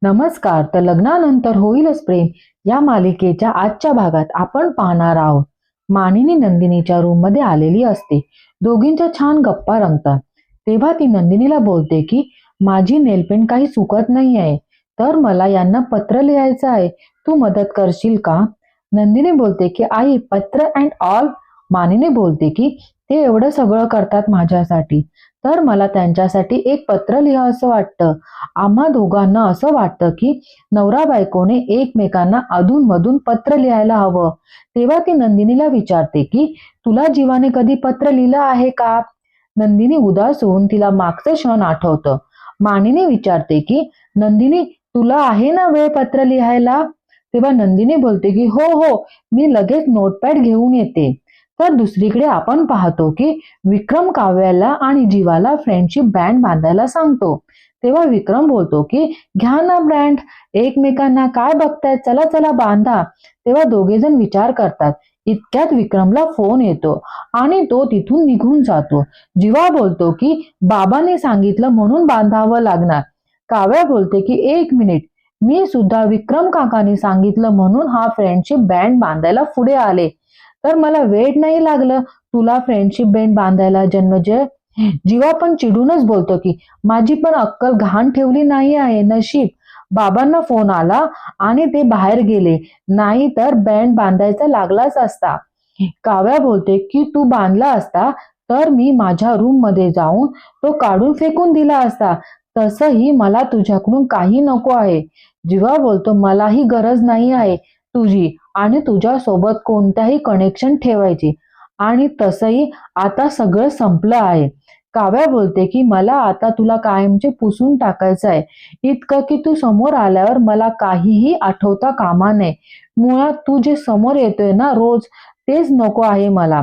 नमस्कार. तर लग्नानंतर होईलच प्रेम या मालिकेच्या आजच्या भागात आपण पाहणार आहोत. मानिनी नंदिनीच्या रूममध्ये आलेली असते. दोघींच्या छान गप्पा रंगतात. तेव्हा ती नंदिनीला बोलते की माझी नेलपेंट काही सुकत नाही आहे, तर मला यांना पत्र लिहायचं आहे. तू मदत करशील का? नंदिनी बोलते की आई, पत्र अँड ऑल. मानिनी बोलते की ते एवढं सगळं करतात माझ्यासाठी, तर मला त्यांच्यासाठी एक पत्र लिहा असं वाटतं. आम्हा दोघांना असं वाटतं की नवरा बायकोने एकमेकांना अधूनमधून पत्र लिहायला हवं. तेव्हा ती नंदिनीला विचारते की तुला जीवाने कधी पत्र लिहिलं आहे का? नंदिनी उदास होऊन तिला मागचं क्षण आठवतं. मानिनी विचारते की नंदिनी, तुला आहे ना वेळ पत्र लिहायला? तेव्हा नंदिनी बोलते की हो हो, मी लगेच नोटपॅड घेऊन येते. तर दुसरीकडे आपण पाहतो की विक्रम काव्याला आणि जीवाला फ्रेंडशिप बँड बांधायला सांगतो. तेव्हा विक्रम बोलतो की घ्या ना ब्रँड, एकमेकांना काय बघताय, चला चला बांधा. तेव्हा दोघे जण विचार करतात. इतक्यात विक्रमला फोन येतो आणि तो तिथून निघून जातो. जीवा बोलतो की बाबांनी सांगितलं म्हणून बांधावं लागणार. काव्या बोलते की एक मिनिट, मी सुद्धा विक्रम काकांनी सांगितलं म्हणून हा फ्रेंडशिप बँड बांधायला पुढे आले. तर मला वेळ नाही लागलं तुला फ्रेंडशिप बँड बांधायला जन्मजय. जीवा पण चिडूनच बोलतो की माझी पण अक्कल घाण ठेवली नाही आहे. नशीब बाबांना फोन आला आणि ते बाहेर गेले, नाही तर बँड बांधायचा लागलाच असता. काव्या बोलते की तू बांधला असता तर मी माझ्या रूम मध्ये जाऊन तो काढून फेकून दिला असता. तसंही मला तुझ्याकडून काही नको आहे. जीवा बोलतो मलाही गरज नाही आहे तुझी आणि तुझ्या सोबत कोणत्याही कनेक्शन ठेवायची. आणि तसंही आता सगळं संपलं आहे. काव्या बोलते की मला आता तुला कायमचे पुसून टाकायचं आहे, इतकं की तू समोर आल्यावर मला काहीही आठवता कामा नये. मुळात तू जे समोर येतोय ना रोज, तेच नको आहे मला.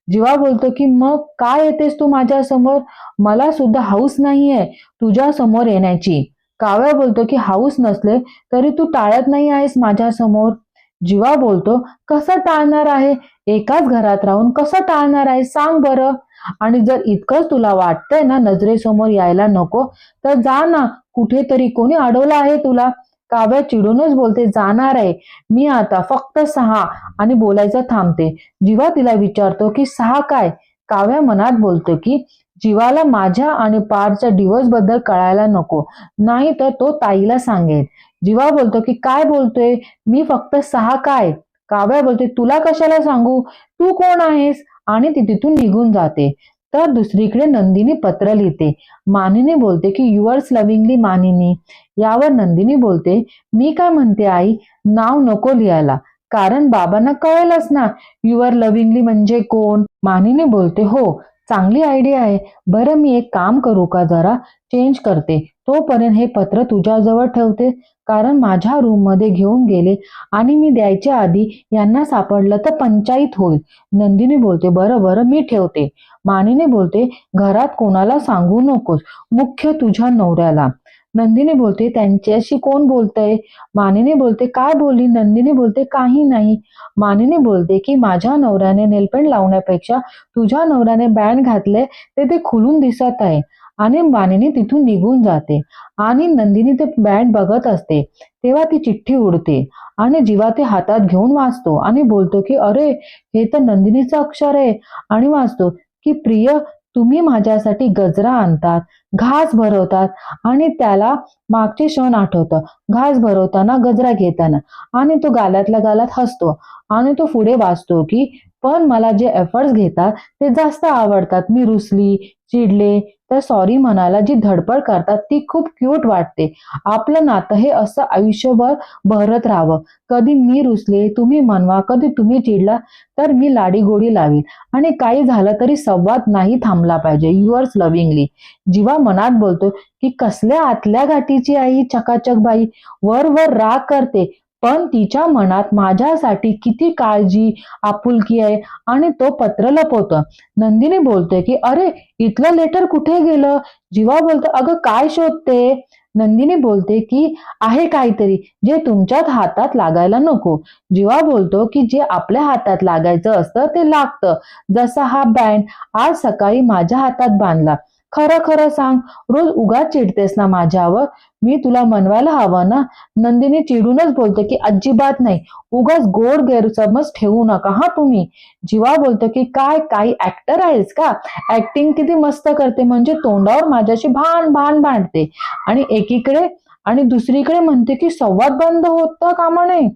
जीवा बोलतो की मग काय येतेस तू माझ्या समोर? मला सुद्धा हौस नाहीये तुझ्या समोर येण्याची. काव्या बोलतो की हौस नसले तरी तू टाळत नाही आहेस माझ्या समोर. जीवा बोलतो कसं टाळणार आहे? एकाच घरात राहून कसं टाळणार आहे सांग बरं. आणि जर इतकंच तुला वाटतंय ना नजरेसमोर यायला नको, तर जा ना, कुठेतरी कोणी अडवलं आहे तुला? काव्या चिडूनच बोलते जाणार आहे मी आता, फक्त 6. आणि बोलायचं थांबते. जीवा तिला विचारतो की 6 काय? काव्या मनात बोलतो की जीवाला माझ्या आणि पारच्या डिवोर्स बद्दल कळायला नको, नाही तर तो ताईला सांगेल. जीवा बोलतो की काय बोलतोय, मी फक्त 6 काय? काव्या बोलते तुला कशाला सांगू, तू कोण आहेस? आणि ती तिथून निघून जाते. तर दुसरीकडे नंदिनी पत्र लिहिते. मानिनी बोलते की युअर्स लव्हिंगली मानिनी. यावर नंदिनी बोलते मी काय म्हणते आई, नाव नको लिहायला, कारण बाबांना कळेलच ना युअर लव्हिंगली म्हणजे कोण. मानिनी बोलते हो, चांगली आयडिया आहे. बरं मी एक काम करू का, जरा चेंज करते, तोपर्यंत हे पत्र तुझ्याजवळ ठेवते, कारण माझ्या रूम मध्ये घेऊन गेले आणि मी द्यायच्या आधी यांना सापडलं तर पंचायत होईल. नंदिनी बोलते बरं बरं मी ठेवते. मानिनी बोलते घरात कोणाला सांगू नकोस, मुख्य तुझ्या नवऱ्याला. नंदिनी बोलते त्यांच्याशी कोण बोलतंय? मानिनी बोलते काय बोलली? नंदिनी बोलते काही नाही. मानिनी बोलते की माझ्या नवऱ्याने नेलपेंट लावण्यापेक्षा तुझ्या नवऱ्याने बँड घातले ते खुलून दिसत आहे. आणि मानिनी तिथून निघून जाते आणि नंदिनी ते बँड बघत असते. तेव्हा ती चिठ्ठी उडते आणि जीवा ते हातात घेऊन वाचतो आणि बोलतो की अरे, हे तर नंदिनीचं अक्षर आहे. आणि वाचतो की प्रिय, तुम्ही माझ्यासाठी गजरा आणतात, घास भरवतात. आणि त्याला मागचे क्षण आठवतं, घास भरवताना, गजरा घेताना. आणि तो गालातल्या गालात हसतो आणि तो पुढे वाचतो की पण मला जे एफर्ट्स घेतात ते जास्त आवडतात. मी रुसली, चिडले तर सॉरी म्हणायला जी धडपड करतात ती खूप क्यूट वाटते. आपलं नातं हे असं आयुष्यभर बहरत राहावं. कधी मी रुसले तुम्ही म्हणवा, कधी तुम्ही चिडला तर मी लाडीगोडी लावीन. आणि काही झालं तरी संवाद नाही थांबला पाहिजे. Yours lovingly. जीवा मनात बोलतो की कसल्या आतल्या गाठीची आई चकाचक बाई, वर वर राग करते, पण तिच्या मनात माझ्यासाठी किती काळजी, आपुलकी आहे. आणि तो पत्र लपवतो. नंदिनी बोलते की अरे, इथलं लेटर कुठे गेलं? जीवा बोलतो अगं काय शोधते? नंदिनी बोलते की आहे काहीतरी जे तुमच्यात हातात लागायला नको. जीवा बोलतो की जे आपल्या हातात लागायचं असतं ते लागतं. जसा हा बँड आज सकाळी माझ्या हातात बांधला, खरं खरं सांग, रोज उगाच चिडतेस ना माझ्यावर? मी तुला मनवायला हवं ना. नंदिनी चिडूनच बोलते की अजिबात नाही. उगाच गोड गैरसमज ठेवू नका हा तुम्ही. जीवा बोलतो की काय काही ऍक्टर आहेस का? ऍक्टिंग किती मस्त करते, म्हणजे तोंडावर माझ्याशी भान भान भांडते आणि एकीकडे आणि दुसरीकडे म्हणते की संवाद बंद होता कामा नये.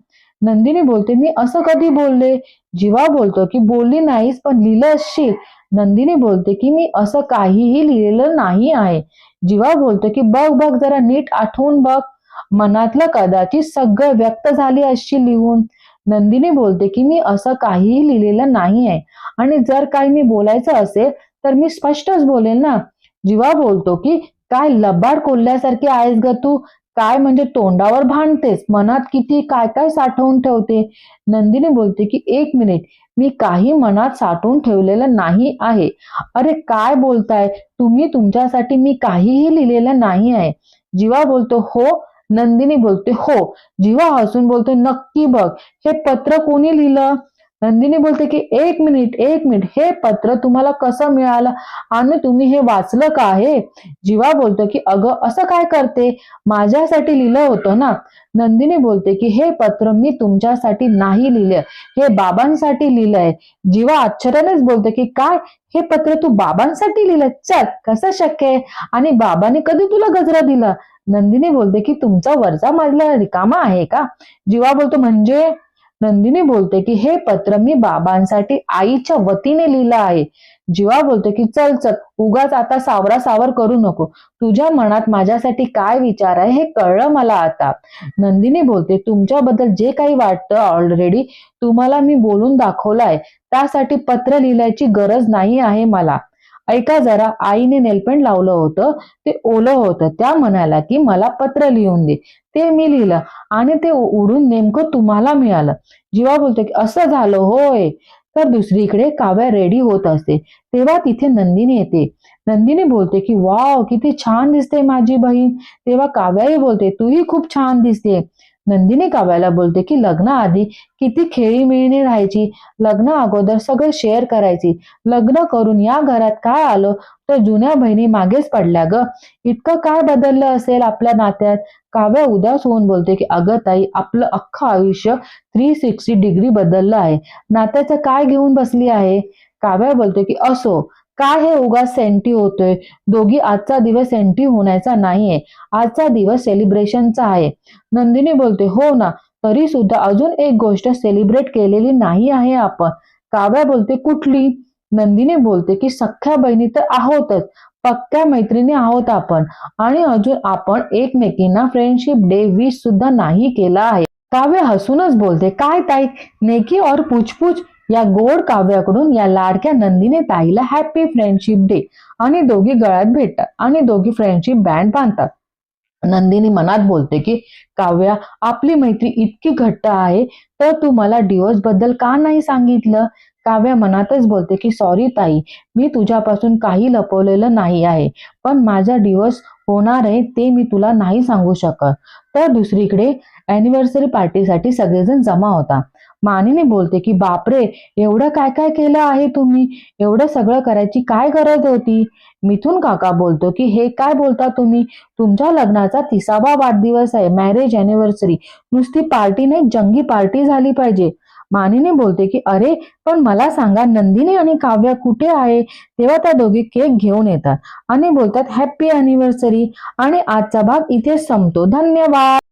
नंदिनी बोलते मी असं कधी बोलले? जीवा बोलतो की बोलली नाहीस पण लिहिलं असशील. नंदिनी बोलते की मी असं काहीही लिहिलेलं नाही आहे. जीवा बोलतो की बघ बघ जरा नीट आठवून बघ. मनातलं कदाचित सगळं व्यक्त झाली असशी लिहून. नंदिनी बोलते की मी असं काहीही लिहिलेलं नाही आहे आणि जर काही मी बोलायचं असेल तर मी स्पष्टच बोलेल ना. जीवा बोलतो की काय लबाड कोल्ह्यासारखी आहेस ग तू? काय म्हणजे तोंडावर भांडतेस, मनात किती काय काय साठवून ठेवते. नंदिनी बोलते की एक मिनिट, मी काही मनात साठवून ठेवलेलं नाही आहे. अरे काय बोलताय तुम्ही? तुमच्यासाठी मी काहीही लिहिलेलं नाही आहे. जीवा बोलतो हो. नंदिनी बोलते हो. जीवा हसून बोलतो नक्की बघ, हे पत्र कोणी लिहिलं? नंदिनी बोलते की एक मिनिट एक मिनिट, हे पत्र तुम्हाला कसं मिळालं आणि तुम्ही हे वाचलं का आहे? जीवा बोलतो की अगं असं काय करते, माझ्यासाठी लिहिलं होतं ना. नंदिनी बोलते की हे पत्र मी तुमच्यासाठी नाही लिहिलं, हे बाबांसाठी लिहिलंय. जीवा आश्चर्यानेच बोलते की काय, हे पत्र तू बाबांसाठी लिहिलं? चल कसं शक्य आहे? आणि बाबांनी कधी तुला गजरा दिला? नंदिनी बोलते की तुमचा वरचा मजला रिकामा आहे का? जीवा बोलतो म्हणजे? नंदिनी बोलते की हे पत्र मी बाबांसाठी आईच्या वतीने लिहिलं आहे. जीवा बोलतो की चल चल, उगाच आता सावरासावर करू नको. तुझ्या मनात माझ्यासाठी काय विचार आहे हे कळलं मला आता. नंदिनी बोलते तुमच्याबद्दल जे काही वाटतं ऑलरेडी तुम्हाला मी बोलून दाखवलं आहे. त्यासाठी पत्र लिहायची गरज नाही आहे मला. ऐका जरा, आईने नेलपेंट लावलं होतं, ते ओलं होतं. त्या म्हणाल्या की मला पत्र लिहून दे. ते मी लिहिलं आणि ते उडून नेमकं तुम्हाला मिळालं. जीवा बोलतो की असं झालं होय. तर दुसरीकडे काव्या रेडी होत असते तेव्हा तिथे नंदिनी येते. नंदिनी बोलते की वाव किती छान दिसते माझी बहीण. तेव्हा काव्याही बोलते तूही खूप छान दिसते. नंदिनी काव्याला बोलते की लग्नाआधी किती खेळीमेळीने राहायची, लग्न अगोदर सगळं शेअर करायची, लग्न करून या घरात काय आलं तर जुन्या बहिणी मागेच पडल्या ग. इतकं काय बदललं असेल आपल्या नात्यात? काव्या उदास होऊन बोलते की अगं ताई, आपलं अख्खं आयुष्य 360 डिग्री बदललं आहे. नात्याचं काय घेऊन बसली आहे? काव्या बोलते की असो, काय हे उगाच सेंटी होतोय? दोघी आजचा दिवस सेंटी होण्याचा नाहीये, आजचा दिवस सेलिब्रेशनचा आहे. नंदिनी बोलते हो ना, तरी सुद्धा अजून एक गोष्ट सेलिब्रेट केलेली नाही आहे आपण. काव्या बोलते कुठली? नंदिनी बोलते की सख्ख्या बहिणी तर आहोतच, पक्क्या मैत्रिणी आहोत आपण, आणि अजून आपण एकमेकींना फ्रेंडशिप डे विश सुद्धा नाही केला आहे. काव्य हसूनच बोलते काय ताई, नेकी और पूछपूछ. या गोड काव्याकडून या लाडक्या नंदिनी ताईला हॅपी फ्रेंडशिप डे. आणि दोघी गळ्यात भेटतात आणि दोघी फ्रेंडशिप बँड बांधतात. नंदिनी मनात बोलते की काव्या, आपली मैत्री इतकी घट्ट आहे तर तू मला डिवोर्स बद्दल का नाही सांगितलं? काव्या मनातच बोलते की सॉरी ताई, मी तुझ्यापासून काही लपवलेलं नाही आहे, पण माझा डिवोर्स होणार आहे ते मी तुला नाही सांगू शकत. तर दुसरीकडे अॅनिव्हर्सरी पार्टीसाठी सगळेजण जमा होता. मानिनी बोलते की बापरे, एवढं काय काय केलं आहे तुम्ही? एवढं सगळं करायची काय गरज होती? मिथुन काका बोलतो की हे काय बोलता तुम्ही? तुमच्या लग्नाचा 30वा वाढदिवस आहे, मॅरेज अॅनिव्हर्सरी. नुसती पार्टी नाही, जंगी पार्टी झाली पाहिजे. मानिनी बोलते की अरे पण मला सांगा, नंदिनी आणि काव्या कुठे आहे? तेव्हा त्या दोघी केक घेऊन येतात आणि बोलतात हॅपी अॅनिव्हर्सरी. आणि आजचा भाग इथे संपतो. धन्यवाद.